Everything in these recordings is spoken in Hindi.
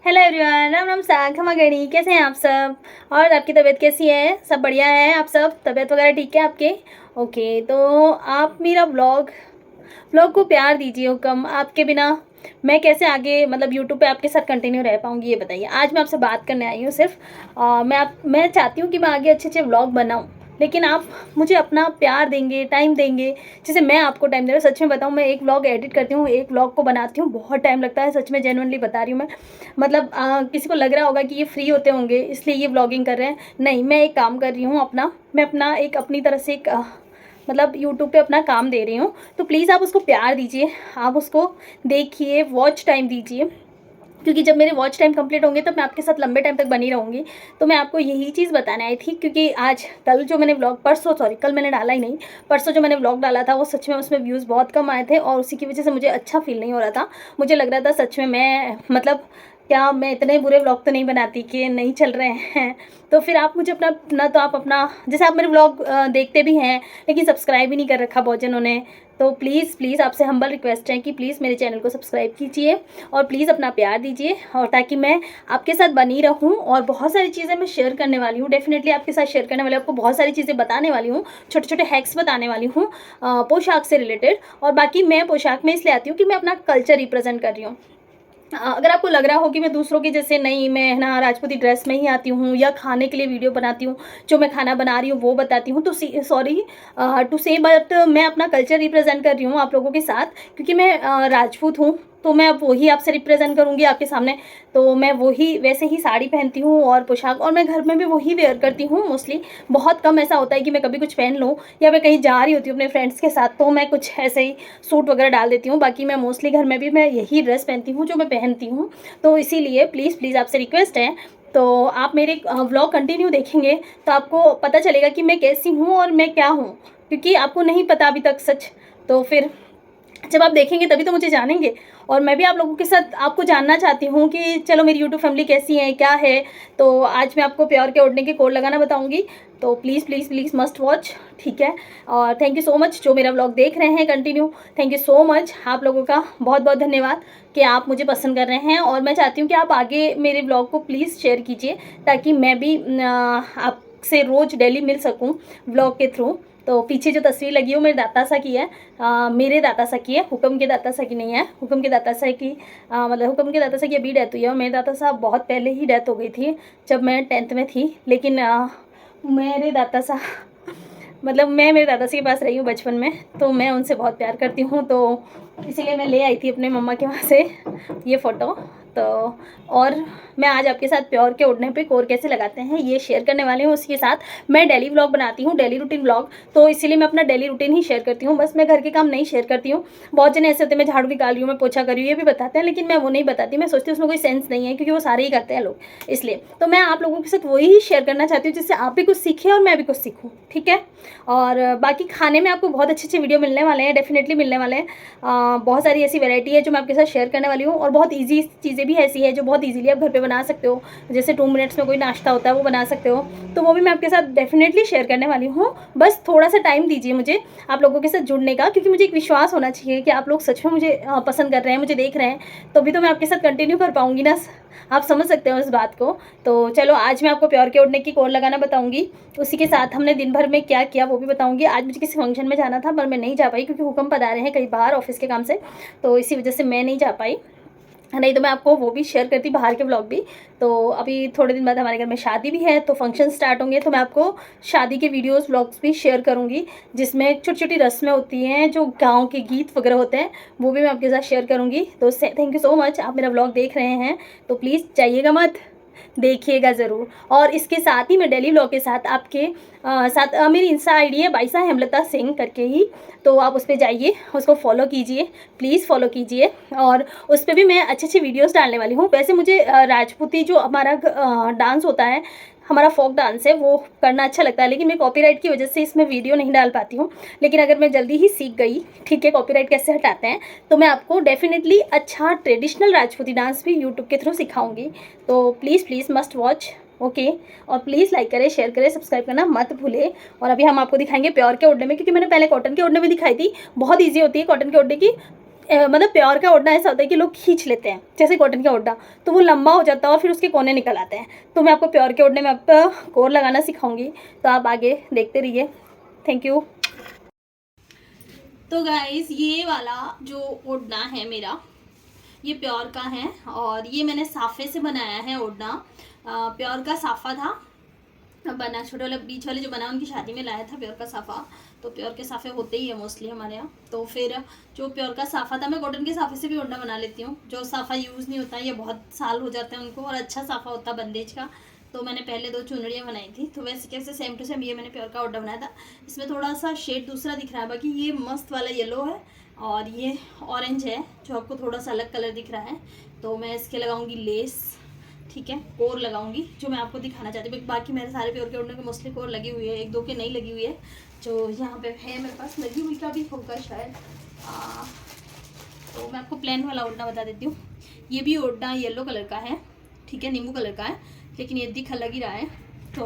हेलो एवरीवन, राम राम साग खमागणी। कैसे हैं आप सब? और आपकी तबीयत कैसी है? सब बढ़िया है? आप सब तबीयत वगैरह ठीक है आपके? ओके, तो आप मेरा व्लॉग को प्यार दीजिए। हुक्म, आपके बिना मैं कैसे आगे मतलब यूट्यूब पे आपके साथ कंटिन्यू रह पाऊँगी, ये बताइए। आज मैं आपसे बात करने आई हूँ सिर्फ। मैं चाहती हूँ कि मैं आगे अच्छे अच्छे व्लॉग बनाऊँ, लेकिन आप मुझे अपना प्यार देंगे, टाइम देंगे, जैसे मैं आपको टाइम दे रहा हूँ। सच में बताऊँ, मैं एक व्लॉग एडिट करती हूँ, एक व्लॉग को बनाती हूँ, बहुत टाइम लगता है। सच में जेन्युइनली बता रही हूँ मैं। मतलब किसी को लग रहा होगा कि ये फ्री होते होंगे इसलिए ये व्लॉगिंग कर रहे हैं। नहीं, मैं एक काम कर रही हूँ अपना। मैं अपना एक अपनी तरह से एक मतलब यूट्यूब पे अपना काम दे रही हूँ। तो प्लीज़ आप उसको प्यार दीजिए, आप उसको देखिए, वॉच टाइम दीजिए, क्योंकि जब मेरे वॉच टाइम कंप्लीट होंगे तब मैं आपके साथ लंबे टाइम तक बनी रहूँगी। तो मैं आपको यही चीज़ बताने आई थी, क्योंकि आज कल जो मैंने व्लॉग कल मैंने डाला ही नहीं, परसों जो मैंने व्लॉग डाला था वो सच में उसमें व्यूज़ बहुत कम आए थे, और उसी की वजह से मुझे अच्छा फील नहीं हो रहा था। मुझे लग रहा था सच में मैं मतलब क्या मैं इतने बुरे व्लॉग तो नहीं बनाती कि नहीं चल रहे हैं। तो फिर आप मुझे अपना ना, तो आप अपना, जैसे आप मेरे व्लॉग देखते भी हैं लेकिन सब्सक्राइब ही नहीं कर रखा बहुत जनों ने। तो प्लीज़ प्लीज़ आपसे हम्बल रिक्वेस्ट है कि प्लीज़ मेरे चैनल को सब्सक्राइब कीजिए और प्लीज़ अपना प्यार दीजिए, और ताकि मैं आपके साथ बनी रहूं। और बहुत सारी चीज़ें मैं शेयर करने वाली हूँ, डेफिनेटली आपके साथ शेयर करने वाली हूँ, आपको बहुत सारी चीज़ें बताने वाली हूँ, छोटे छोटे हैक्स बताने वाली हूँ पोशाक से रिलेटेड। और बाकी मैं पोशाक में इसलिए आती हूँ कि मैं अपना कल्चर रिप्रेजेंट कर रही हूँ। अगर आपको लग रहा हो कि मैं दूसरों की जैसे, नहीं, मैं ना राजपूती ड्रेस में ही आती हूँ या खाने के लिए वीडियो बनाती हूँ, जो मैं खाना बना रही हूँ वो बताती हूँ, तो सॉरी टू से, बट मैं अपना कल्चर रिप्रेजेंट कर रही हूँ आप लोगों के साथ, क्योंकि मैं राजपूत हूँ। तो मैं अब वही आपसे रिप्रेजेंट करूँगी आपके सामने। तो मैं वही वैसे ही साड़ी पहनती हूँ और पोशाक, और मैं घर में भी वही वेयर करती हूँ मोस्टली। बहुत कम ऐसा होता है कि मैं कभी कुछ पहन लूँ, या मैं कहीं जा रही होती हूँ अपने फ्रेंड्स के साथ तो मैं कुछ ऐसे ही सूट वगैरह डाल देती हूँ। बाकी मैं मोस्टली घर में भी मैं यही ड्रेस पहनती हूँ जो मैं पहनती हूँ। तो इसीलिए प्लीज़ प्लीज़ आपसे रिक्वेस्ट है, तो आप मेरे व्लॉग कंटिन्यू देखेंगे तो आपको पता चलेगा कि मैं कैसी हूँ और मैं क्या हूँ, क्योंकि आपको नहीं पता अभी तक सच। तो फिर जब आप देखेंगे तभी तो मुझे जानेंगे, और मैं भी आप लोगों के साथ आपको जानना चाहती हूँ कि चलो मेरी यूट्यूब फैमिली कैसी है, क्या है। तो आज मैं आपको प्योर के ओढ़ने के कोड लगाना बताऊँगी। तो please please please must watch, ठीक है। और थैंक यू सो मच जो मेरा व्लॉग देख रहे हैं continue. Thank you so much, आप लोगों का बहुत बहुत धन्यवाद कि आप मुझे पसंद कर रहे हैं। और मैं चाहती हूँ कि आप आगे मेरे व्लॉग को प्लीज़ शेयर कीजिए, ताकि मैं भी आपसे रोज़ डेली मिल सकूँ व्लॉग के थ्रू। तो पीछे जो तस्वीर लगी है वो मेरे दाता सा की है, मेरे दाता सा की है, हुक्म के दाता सा की नहीं है। हुक्म के दाता सा की मतलब हुक्म के दाता सा की अभी डेथ हुई है, और मेरे दाता साहब बहुत पहले ही डेथ हो गई थी जब मैं 10th में थी। लेकिन मेरे दाता सा मतलब मैं मेरे दादा के पास रही हूँ बचपन में, तो मैं उनसे बहुत प्यार करती हूँ। तो इसीलिए मैं ले आई थी अपने मम्मा के वहाँ से ये फ़ोटो। तो और मैं आज आपके साथ प्योर के ओढ़ने पे कोर कैसे लगाते हैं ये शेयर करने वाली हूँ। उसके साथ मैं डेली व्लॉग बनाती हूँ, डेली रूटीन व्लॉग, तो इसीलिए मैं अपना डेली रूटीन ही शेयर करती हूँ। बस मैं घर के काम नहीं शेयर करती हूँ। बहुत जने ऐसे होते हैं, मैं झाड़ू निकाल रही हूँ, मैं पोछा कर रही हूँ, ये भी बताते हैं, लेकिन मैं वो नहीं बताती। मैं सोचती हूँ उसमें कोई सेंस नहीं है, क्योंकि वो सारे ही करते हैं लोग, इसलिए। तो मैं आप लोगों के साथ वही शेयर करना चाहती हूँ जिससे आप भी कुछ सीखें और मैं भी कुछ सीखूँ, ठीक है। और बाकी खाने में आपको बहुत अच्छे अच्छे वीडियो मिलने वाले हैं, डेफिनेटली मिलने वाले हैं। बहुत सारी ऐसी वैरायटी है जो मैं आपके साथ शेयर करने वाली हूँ, और बहुत ईजी चीज़ें भी ऐसी है जो बहुत ईजिली आप घर पे बना सकते हो। जैसे 2 मिनट्स में कोई नाश्ता होता है वो बना सकते हो, तो वो भी मैं आपके साथ डेफिनेटली शेयर करने वाली हूँ। बस थोड़ा सा टाइम दीजिए मुझे आप लोगों के साथ जुड़ने का, क्योंकि मुझे एक विश्वास होना चाहिए कि आप लोग सच में मुझे पसंद कर रहे हैं, मुझे देख रहे हैं, तभी तो मैं आपके साथ कंटिन्यू कर पाऊँगी ना। आप समझ सकते हो इस बात को। तो चलो आज मैं आपको प्योर के ओढ़ने की कोर लगाना बताऊँगी, उसी के साथ हमने दिन भर में क्या किया वो भी बताऊँगी। आज मुझे किसी फंक्शन में जाना था पर मैं नहीं जा पाई, क्योंकि हुक्म पधारे हैं कई बार ऑफिस के काम से, तो इसी वजह से मैं नहीं जा पाई। नहीं तो मैं आपको वो भी शेयर करती, बाहर के व्लॉग भी। तो अभी थोड़े दिन बाद हमारे घर में शादी भी है, तो फंक्शन स्टार्ट होंगे, तो मैं आपको शादी के वीडियोस व्लॉग्स भी शेयर करूंगी, जिसमें छोटी छोटी रस्में होती हैं, जो गांव के गीत वगैरह होते हैं, वो भी मैं आपके साथ शेयर करूंगी। तो थैंक यू सो मच, आप मेरा व्लॉग देख रहे हैं तो प्लीज़ जाइएगा मत, देखिएगा ज़रूर। और इसके साथ ही मैं डेली व्लॉग के साथ आपके साथ मेरी इंस्टा आईडी है बाइसा हेमलता सिंह करके ही, तो आप उस पर जाइए, उसको फॉलो कीजिए, प्लीज़ फॉलो कीजिए। और उस पर भी मैं अच्छी अच्छी वीडियोस डालने वाली हूँ। वैसे मुझे राजपूती जो हमारा डांस होता है, हमारा फोक डांस है, वो करना अच्छा लगता है, लेकिन मैं कॉपीराइट की वजह से इसमें वीडियो नहीं डाल पाती हूँ। लेकिन अगर मैं जल्दी ही सीख गई, ठीक है, कॉपीराइट कैसे हटाते हैं, तो मैं आपको डेफिनेटली अच्छा ट्रेडिशनल राजपूती डांस भी यूट्यूब के थ्रू सिखाऊंगी। तो please please must watch, okay. और प्लीज़ लाइक करें, शेयर करें, सब्सक्राइब करना मत भूलें। और अभी हम आपको दिखाएंगे प्योर के ओढ़ने में, क्योंकि मैंने पहले कॉटन के ओढ़ने में दिखाई थी, बहुत ईजी होती है कॉटन के ओढ़ने की, मतलब प्योर का ओढ़ना ऐसा होता है कि लोग खींच लेते हैं, जैसे कॉटन का ओढ़ना तो वो लंबा हो जाता है और फिर उसके कोने निकल आते हैं। तो मैं आपको प्योर के ओढ़ने में अब कोर लगाना सिखाऊंगी, तो आप आगे देखते रहिए। Thank you. तो गाइस ये वाला जो ओढ़ना है मेरा, ये प्योर का है और ये मैंने साफे से बनाया है ओढ़ना। प्योर का साफा था बना, छोटे वाले बीच वाले जो बना उनकी शादी में लाया था प्योर का साफ़ा। तो प्योर के साफ़े होते ही है मोस्टली हमारे यहाँ। तो फिर जो प्योर का साफ़ा था, मैं कॉटन के साफ़े से भी ओढ़ना बना लेती हूँ। जो साफ़ा यूज़ नहीं होता, ये बहुत साल हो जाते हैं उनको, और अच्छा साफ़ा होता बंदेज का। तो मैंने पहले 2 चुनरियाँ बनाई थी, तो वैसे कैसे सेम टू सेम ये मैंने प्योर का ओढ़ना बनाया था। इसमें थोड़ा सा शेड दूसरा दिख रहा है, बाकी ये मस्त वाला येलो है और ये ऑरेंज है जो आपको थोड़ा सा अलग कलर दिख रहा है। तो मैं इसके लगाऊंगी लेस, ठीक है, कोर लगाऊंगी जो मैं आपको दिखाना चाहती हूँ। बाकी मेरे सारे प्योर के ओढ़ने के मोस्टली कोर लगी हुई है, 1-2 के नहीं लगी हुई है, जो यहाँ पे है मेरे पास लगी हुई का भी होगा शायद। तो मैं आपको प्लेन वाला ओढ़ना बता देती हूँ। ये भी ओढ़ना येलो कलर का है, ठीक है, नींबू कलर का है, लेकिन ये दिख अलग ही रहा है। तो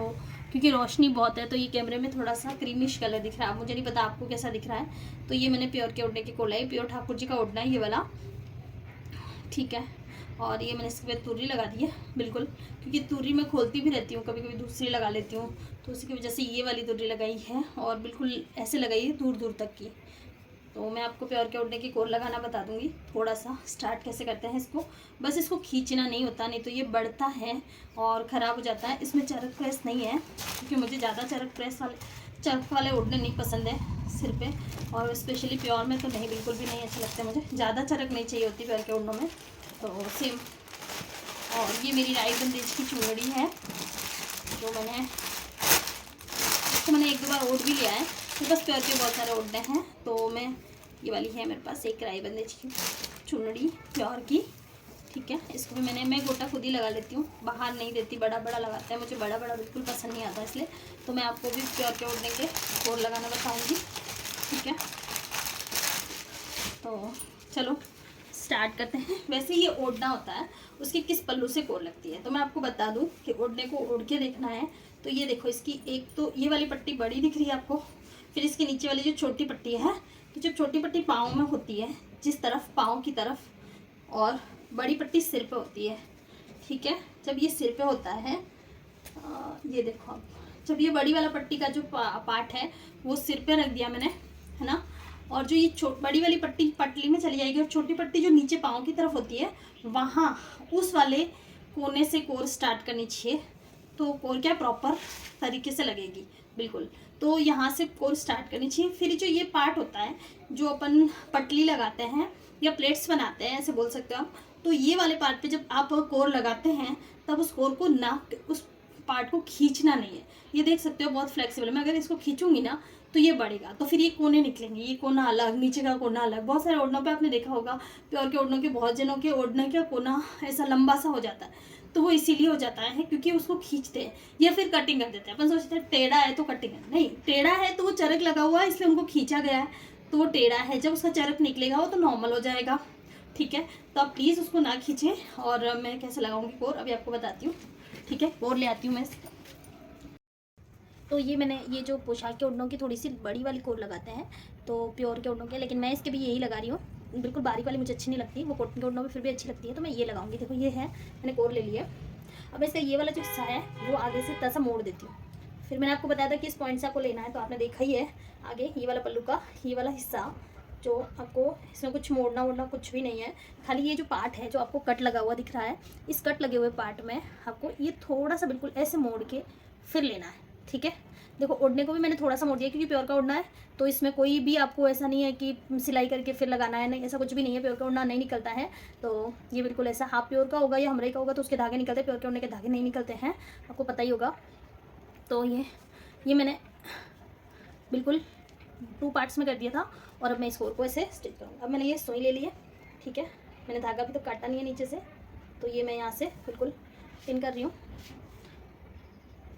क्योंकि रोशनी बहुत है तो ये कैमरे में थोड़ा सा क्रीमिश कलर दिख रहा है, मुझे नहीं पता आपको कैसा दिख रहा है। तो ये मैंने प्योर के ओढ़ने की कोर लाई, प्योर ठाकुर जी का ओढ़ना है ये वाला, ठीक है। और ये मैंने इसके बाद तुर्री लगा दी है बिल्कुल, क्योंकि तुर्री मैं खोलती भी रहती हूँ, कभी कभी दूसरी लगा लेती हूँ, तो उसी की वजह से ये वाली तुर्री लगाई है और बिल्कुल ऐसे लगाई है दूर दूर तक की। तो मैं आपको प्योर के ओढ़ने की कोर लगाना बता दूंगी। थोड़ा सा स्टार्ट कैसे करते हैं इसको, बस इसको खींचना नहीं होता, नहीं तो ये बढ़ता है और ख़राब हो जाता है। इसमें चरक प्रेस नहीं है, क्योंकि मुझे ज़्यादा चरक वाले ओढ़ने नहीं पसंद है सिर पे, और स्पेशली प्योर में तो नहीं, बिल्कुल भी नहीं अच्छे लगते मुझे, ज़्यादा चरक नहीं चाहिए होती प्योर के ओढ़नों में। तो सेम। और ये मेरी राई बंदेज की चुनरी है, जो इसको मैंने 1-2 बार ओढ़ भी लिया है। मेरे पास प्योर के बहुत सारे ओढ़ने हैं, तो मैं ये वाली है मेरे पास एक राई बंदेज की चुनरी प्योर की, ठीक है। इसको भी मैं गोटा खुद ही लगा लेती हूँ, बाहर नहीं देती, बड़ा बड़ा लगाता है, मुझे बड़ा बड़ा बिल्कुल पसंद नहीं आता, इसलिए तो मैं आपको भी प्योर के ओढ़ने के कोर लगाना बताऊँगी, ठीक है। तो चलो स्टार्ट करते हैं। वैसे ये ओढ़ना होता है, उसकी किस पल्लू से कोर लगती है, तो मैं आपको बता दूं कि ओढ़ने को ओढ़ के देखना है। तो ये देखो, इसकी एक तो ये वाली पट्टी बड़ी दिख रही है आपको, फिर इसके नीचे वाली जो छोटी पट्टी है, तो जब छोटी पट्टी पाँव में होती है, जिस तरफ पाँव की तरफ, और बड़ी पट्टी सिर पे होती है, ठीक है। जब ये सिर पे होता है, ये देखो आप, जब ये बड़ी वाला पट्टी का जो पार्ट है वो सिर पे रख दिया मैंने, है ना, और जो ये बड़ी वाली पट्टी पटली में चली जाएगी, और छोटी पट्टी जो नीचे पाँव की तरफ होती है, वहाँ उस वाले कोने से कोर स्टार्ट करनी चाहिए। तो कोर क्या प्रॉपर तरीके से लगेगी बिल्कुल, तो यहाँ से कोर स्टार्ट करनी चाहिए। फिर जो ये पार्ट होता है, जो अपन पटली लगाते हैं या प्लेट्स बनाते हैं, ऐसे बोल सकते हो आप, तो ये वाले पार्ट पे जब आप कोर लगाते हैं, तब उस कोर को ना, उस पार्ट को खींचना नहीं है। ये देख सकते हो बहुत फ्लेक्सिबल है, मैं अगर इसको खींचूंगी ना तो ये बढ़ेगा, तो फिर ये कोने निकलेंगे, ये कोना अलग, नीचे का कोना अलग। बहुत सारे ओढ़नों पे आपने देखा होगा, प्योर के ओढ़नों के बहुत जनों के ओढ़ने का कोना ऐसा लंबा सा हो जाता है, तो वो इसीलिए हो जाता है क्योंकि उसको खींचते हैं या फिर कटिंग कर देते हैं। अपन सोचते हैं टेढ़ा है तो कटिंग है, नहीं, टेढ़ा है तो वो चरक लगा हुआ है इसलिए उनको खींचा गया है, तो वो टेढ़ा है, जब उसका चरक निकलेगा वो तो नॉर्मल हो जाएगा, ठीक है। तो आप प्लीज़ उसको ना खींचें। और मैं कैसे लगाऊंगी कोर अभी आपको बताती हूँ, ठीक है। कोर ले आती हूँ मैं। तो ये मैंने ये जो पोशाक के ओढ़नों की थोड़ी सी बड़ी वाली कोर लगाते हैं, तो प्योर के ओढ़नों के, लेकिन मैं इसके भी यही लगा रही हूँ, बिल्कुल बारीक वाली मुझे अच्छी नहीं लगती, वो कॉटन के ओढ़नों में फिर भी अच्छी लगती है, तो मैं ये लगाऊंगी। देखो ये है, मैंने कोर ले लिया। अब इसका ये वाला जो हिस्सा है वो आगे से तसा मोड़ देती हूँ। फिर मैंने आपको बताया था कि इस पॉइंट से आपको लेना है, तो आपने देखा ही है आगे ये वाला पल्लू का ये वाला हिस्सा, जो आपको इसमें कुछ मोड़ना वोड़ना कुछ भी नहीं है, खाली ये जो पार्ट है जो आपको कट लगा हुआ दिख रहा है, इस कट लगे हुए पार्ट में आपको ये थोड़ा सा बिल्कुल ऐसे मोड़ के फिर लेना है, ठीक है। देखो ओढ़ने को भी मैंने थोड़ा सा मोड़ दिया क्योंकि प्योर का ओढ़ना है, तो इसमें कोई भी आपको ऐसा नहीं है कि सिलाई करके फिर लगाना है, नहीं, ऐसा कुछ भी नहीं है। प्योर का ओढ़ना नहीं निकलता है, तो ये बिल्कुल ऐसा हाफ प्योर का होगा या हमरे का होगा तो उसके धागे निकलते हैं, प्योर के ओढ़ने के धागे नहीं निकलते हैं, आपको पता ही होगा। तो ये मैंने बिल्कुल 2 पार्ट्स में कर दिया था, और अब मैं इस कोर को ऐसे स्टिच करूँगा। अब मैंने ये सुई ले ली है, ठीक है, मैंने धागा भी तो काटा नहीं है नीचे से, तो ये मैं यहाँ से बिल्कुल पिन कर रही हूँ।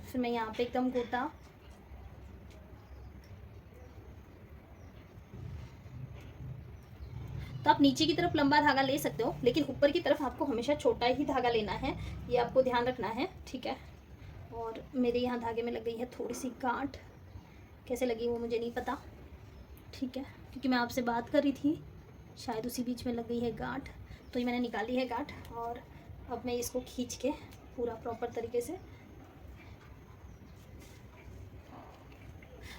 फिर मैं यहाँ पे एकदम गोटा तो आप नीचे की तरफ लंबा धागा ले सकते हो, लेकिन ऊपर की तरफ आपको हमेशा छोटा ही धागा लेना है, ये आपको ध्यान रखना है, ठीक है। और मेरे यहाँ धागे में लग गई है थोड़ी सी गांठ, कैसे लगी वो मुझे नहीं पता, ठीक है, क्योंकि मैं आपसे बात कर रही थी शायद उसी बीच में लग गई है गांठ, तो ये मैंने निकाली है गांठ। और अब मैं इसको खींच के पूरा प्रॉपर तरीके से,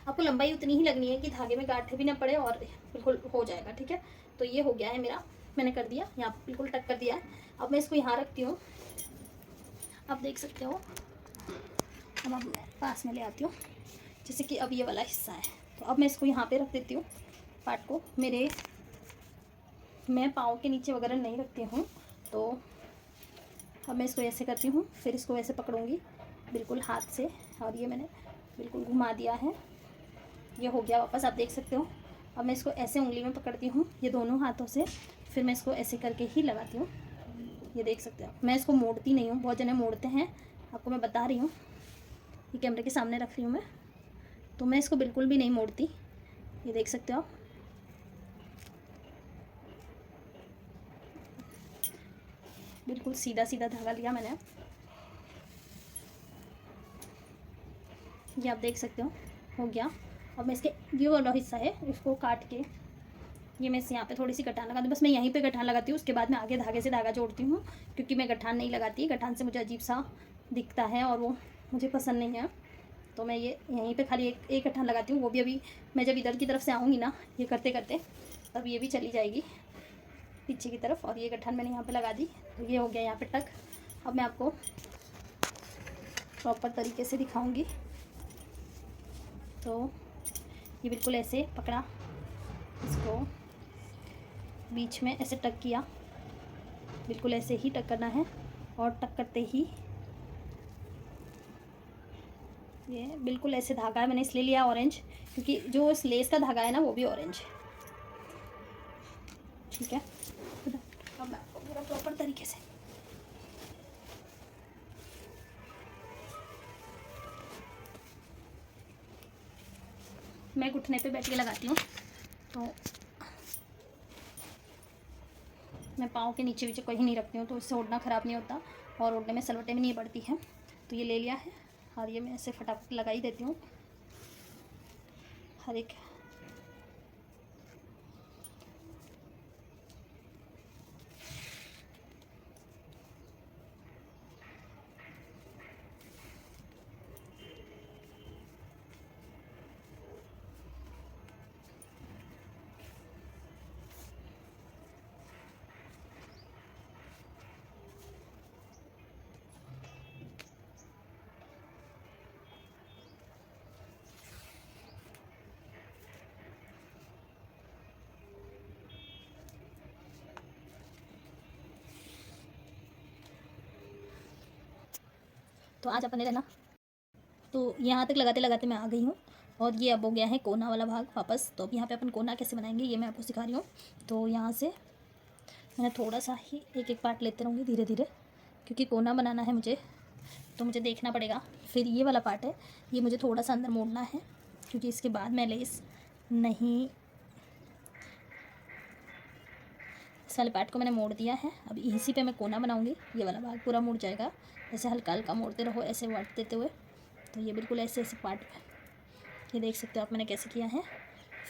आपको लंबाई उतनी ही लगनी है कि धागे में गांठें भी ना पड़े और बिल्कुल हो जाएगा, ठीक है। तो ये हो गया है मेरा, मैंने कर दिया यहाँ बिल्कुल टक कर दिया है। अब मैं इसको यहाँ रखती हूँ, आप देख सकते हो। अब मैं पास में ले आती हूँ, जैसे कि अब ये वाला हिस्सा है, तो अब मैं इसको यहाँ पे रख देती हूँ पार्ट को। मैं पाँव के नीचे वगैरह नहीं रखती हूँ, तो अब मैं इसको ऐसे करती हूँ, फिर इसको ऐसे पकड़ूँगी बिल्कुल हाथ से, और ये मैंने बिल्कुल घुमा दिया है। ये हो गया वापस, आप देख सकते हो। अब मैं इसको ऐसे उंगली में पकड़ती हूँ ये दोनों हाथों से, फिर मैं इसको ऐसे करके ही लगाती हूँ। ये देख सकते हो, मैं इसको मोड़ती नहीं हूँ, बहुत जने मोड़ते हैं, आपको मैं बता रही हूँ। ये कैमरे के सामने रख रही हूँ मैं, तो मैं इसको बिल्कुल भी नहीं मोड़ती। ये देख सकते हो आप, बिल्कुल सीधा सीधा धागा लिया मैंने। ये आप देख सकते हो गया। अब मैं इसके ये वाला हिस्सा है उसको काट के, ये मैं यहाँ पे थोड़ी सी गठान लगा दूँ, बस मैं यहीं पे गठान लगाती हूँ, उसके बाद मैं आगे धागे से धागा जोड़ती हूँ, क्योंकि मैं गठान नहीं लगाती, गठान से मुझे अजीब सा दिखता है और वो मुझे पसंद नहीं है। तो मैं ये यहीं पे खाली एक गठान लगाती हूँ, वो भी अभी मैं जब इधर की तरफ से आऊँगी ना ये करते करते, तब ये भी चली जाएगी पीछे की तरफ। और ये गठान मैंने यहाँ पे लगा दी, तो ये हो गया यहाँ पे टक। अब मैं आपको प्रॉपर तरीके से दिखाऊंगी। तो ये बिल्कुल ऐसे पकड़ा, इसको बीच में ऐसे टक किया, बिल्कुल ऐसे ही टक करना है। और टक करते ही ये बिल्कुल ऐसे धागा है, मैंने इसलिए लिया ऑरेंज, क्योंकि जो इस लेस का धागा है ना वो भी ऑरेंज है, ठीक है। अब मैं आपको पूरा प्रॉपर तरीके से, मैं घुटने पे बैठ के लगाती हूँ, तो मैं पाँव के नीचे नीचे कहीं नहीं रखती हूँ, तो इससे ओढ़ना ख़राब नहीं होता और ओढ़ने में सलवटें भी नहीं पड़ती हैं। तो ये ले लिया है और ये मैं ऐसे फटाफट लगा ही देती हूँ हर एक। तो आज अपने रहना, तो यहाँ तक लगाते लगाते मैं आ गई हूँ, और ये अब हो गया है कोना वाला भाग वापस। तो अब यहाँ पे अपन कोना कैसे बनाएंगे ये मैं आपको सिखा रही हूँ। तो यहाँ से मैंने थोड़ा सा ही एक एक पार्ट लेते रहूँगी धीरे धीरे, क्योंकि कोना बनाना है मुझे, तो मुझे देखना पड़ेगा। फिर ये वाला पार्ट है, ये मुझे थोड़ा सा अंदर मोड़ना है, क्योंकि इसके बाद मैं लेस नहीं, इस वाले पार्ट को मैंने मोड़ दिया है। अब इसी पे मैं कोना बनाऊंगी, ये वाला भाग पूरा मुड़ जाएगा। ऐसे हल्का हल्का मोड़ते रहो, ऐसे वाट देते हुए। तो ये बिल्कुल ऐसे ऐसे पार्ट, ये देख सकते हो आप मैंने कैसे किया है।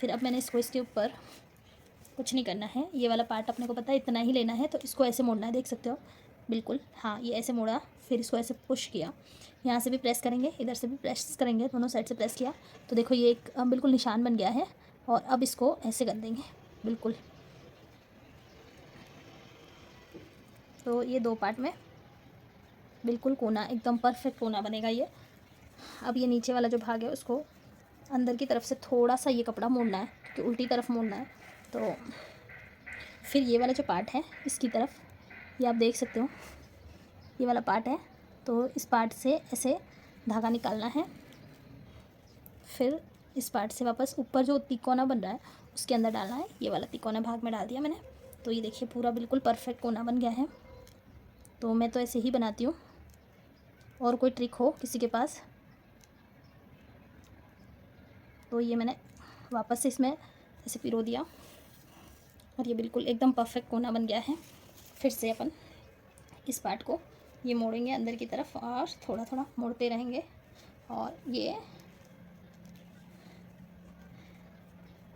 फिर अब मैंने इसको इसके ऊपर कुछ नहीं करना है, ये वाला पार्ट अपने को पता है इतना ही लेना है, तो इसको ऐसे मोड़ना है, देख सकते हो बिल्कुल। हाँ, ये ऐसे मोड़ा, फिर इसको ऐसे पुश किया, यहाँ से भी प्रेस करेंगे, इधर से भी प्रेस करेंगे, दोनों साइड से प्रेस किया, तो देखो ये एक बिल्कुल निशान बन गया है। और अब इसको ऐसे कर देंगे बिल्कुल। तो ये दो पार्ट में बिल्कुल कोना, एकदम परफेक्ट कोना बनेगा ये। अब ये नीचे वाला जो भाग है उसको अंदर की तरफ से थोड़ा सा ये कपड़ा मोड़ना है, क्योंकि उल्टी तरफ मोड़ना है। तो फिर ये वाला जो पार्ट है इसकी तरफ, ये आप देख सकते हो ये वाला पार्ट है, तो इस पार्ट से ऐसे धागा निकालना है। फिर इस पार्ट से वापस ऊपर जो तिकोना बन रहा है उसके अंदर डालना है, ये वाला तिकोना भाग में डाल दिया मैंने। तो ये देखिए पूरा बिल्कुल परफेक्ट कोना बन गया है। तो मैं तो ऐसे ही बनाती हूँ, और कोई ट्रिक हो किसी के पास तो ये मैंने वापस से इसमें ऐसे पिरो दिया, और ये बिल्कुल एकदम परफेक्ट कोना बन गया है। फिर से अपन इस पार्ट को ये मोड़ेंगे अंदर की तरफ, और थोड़ा थोड़ा मोड़ते रहेंगे, और ये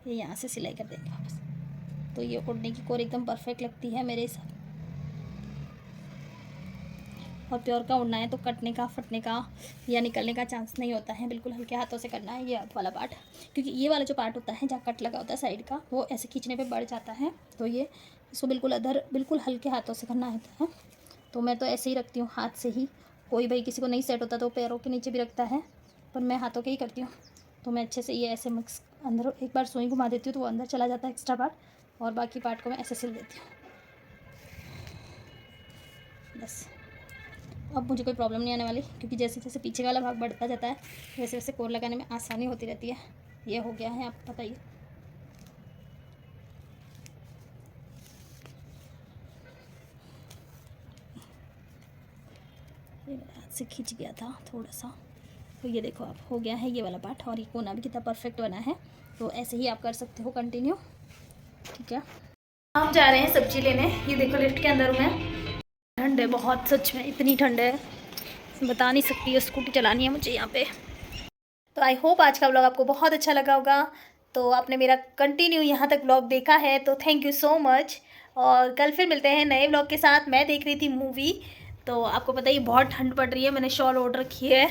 यहाँ से सिलाई कर देंगे वापस। तो तो ये ओढ़ने की कोर एकदम परफेक्ट लगती है मेरे हिसाब। और प्योर का उड़ना है तो कटने का, फटने का या निकलने का चांस नहीं होता है। बिल्कुल हल्के हाथों से करना है ये वाला पार्ट, क्योंकि ये वाला जो पार्ट होता है जहाँ कट लगा होता है साइड का, वो ऐसे खींचने पे बढ़ जाता है। तो ये इसको बिल्कुल बिल्कुल हल्के हाथों से करना होता है। तो मैं तो ऐसे ही रखती हूँ हाथ से ही। कोई भाई किसी को नहीं सेट होता तो पैरों के नीचे भी रखता है, पर मैं हाथों के ही करती हूँ। तो मैं अच्छे से ये ऐसे मिक्स अंदर एक बार सुई घुमा देती हूँ तो वो अंदर चला जाता है एक्स्ट्रा पार्ट, और बाकी पार्ट को मैं ऐसे सिल देती हूँ बस। अब मुझे कोई प्रॉब्लम नहीं आने वाली, क्योंकि जैसे जैसे पीछे वाला भाग बढ़ता जाता है वैसे वैसे कोर लगाने में आसानी होती रहती है। ये हो गया है, आप बताइए। ये मेरे हाथ से खींच गया था थोड़ा सा, तो ये देखो आप हो गया है ये वाला पार्ट। और ये कोना भी कितना परफेक्ट बना है। तो ऐसे ही आप कर सकते हो कंटिन्यू, ठीक है। हम जा रहे हैं सब्जी लेने। ये देखो लिफ्ट के अंदर हूँ मैं। ठंड है बहुत, सच में इतनी ठंड है बता नहीं सकती। है स्कूटी चलानी है मुझे यहाँ पे। तो आई होप आज का व्लॉग आपको बहुत अच्छा लगा होगा। तो आपने मेरा कंटिन्यू यहाँ तक व्लॉग देखा है तो थैंक यू सो मच। और कल फिर मिलते हैं नए व्लॉग के साथ। मैं देख रही थी मूवी, तो आपको पता ही बहुत ठंड पड़ रही है, मैंने शॉल ओढ़ रखी है।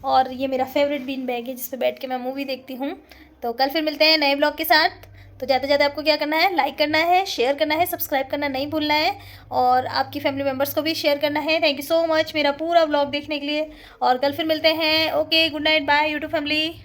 और ये मेरा फेवरेट बीन बैग है जिस पे बैठ के मैं मूवी देखती हूँ। तो कल फिर मिलते हैं नए व्लॉग के साथ। तो जाते जाते आपको क्या करना है, लाइक करना है, शेयर करना है, सब्सक्राइब करना नहीं भूलना है, और आपकी फैमिली मेम्बर्स को भी शेयर करना है। थैंक यू सो मच मेरा पूरा व्लॉग देखने के लिए। और कल फिर मिलते हैं। Okay, good night, bye YouTube family.